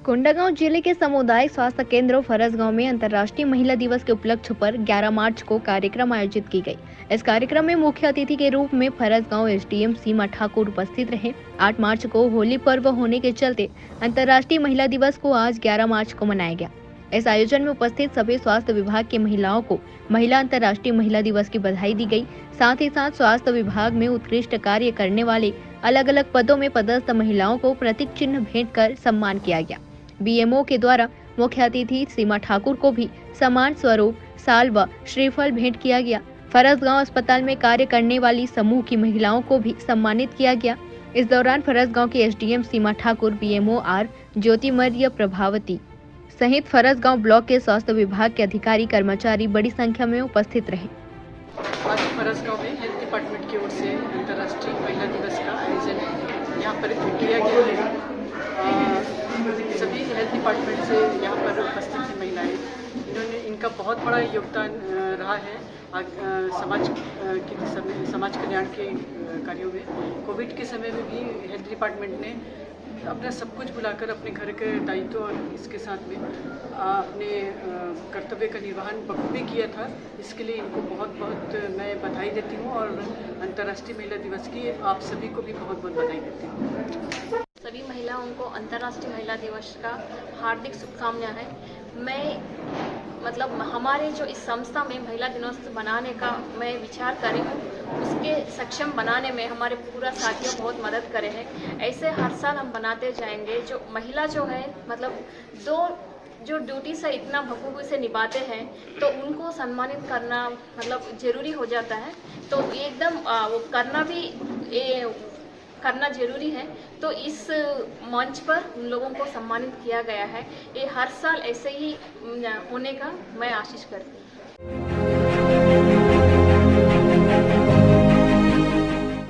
कोंडागांव जिले के सामुदायिक स्वास्थ्य केंद्र फरसगांव में अंतर्राष्ट्रीय महिला दिवस के उपलक्ष्य पर 11 मार्च को कार्यक्रम आयोजित की गई। इस कार्यक्रम में मुख्य अतिथि के रूप में फरसगांव एसडीएम सीमा ठाकुर उपस्थित रहे। 8 मार्च को होली पर्व होने के चलते अंतर्राष्ट्रीय महिला दिवस को आज 11 मार्च को मनाया गया। इस आयोजन में उपस्थित सभी स्वास्थ्य विभाग की महिलाओं को महिला अंतर्राष्ट्रीय महिला दिवस की बधाई दी गई। साथ ही साथ स्वास्थ्य विभाग में उत्कृष्ट कार्य करने वाले अलग अलग पदों में पदस्थ महिलाओं को प्रतीक चिन्ह भेंट कर सम्मान किया गया। बीएमओ के द्वारा मुख्य अतिथि सीमा ठाकुर को भी सम्मान स्वरूप साल व श्रीफल भेंट किया गया। फरसगांव अस्पताल में कार्य करने वाली समूह की महिलाओं को भी सम्मानित किया गया। इस दौरान फरसगांव के SDM Seema Thakur, BMO R Jyotimarya Prabhavati सहित फरसगांव ब्लॉक के स्वास्थ्य विभाग के अधिकारी कर्मचारी बड़ी संख्या में उपस्थित रहे। आज फरसगांव में हेल्थ डिपार्टमेंट की ओर से अंतर्राष्ट्रीय महिला दिवस का आयोजन यहाँ पर किया गया है। सभी हेल्थ डिपार्टमेंट से यहाँ पर उपस्थित हैं महिलाएं। इनका बहुत बड़ा योगदान रहा है समाज कल्याण के कार्यों में। कोविड के समय में भी हेल्थ डिपार्टमेंट ने अपना सब कुछ बुलाकर अपने घर के दायित्व और इसके साथ में अपने कर्तव्य का निर्वहन बखूबी किया था। इसके लिए इनको बहुत बहुत मैं बधाई देती हूँ और अंतर्राष्ट्रीय महिला दिवस की आप सभी को भी बहुत बहुत बधाई देती हूँ। सभी महिलाओं को अंतर्राष्ट्रीय महिला दिवस का हार्दिक शुभकामनाएं हैं। मैं हमारे जो इस संस्था में महिला दिवस मनाने का मैं विचार कर रही हूँ, उसके सक्षम बनाने में हमारे पूरा साथियों बहुत मदद करे हैं। ऐसे हर साल हम बनाते जाएंगे। जो महिला जो है जो ड्यूटी से इतना बखूबी से निभाते हैं तो उनको सम्मानित करना जरूरी हो जाता है। तो एकदम वो करना जरूरी है। तो इस मंच पर उन लोगों को सम्मानित किया गया है। ये हर साल ऐसे ही होने का मैं आशीष करती हूँ।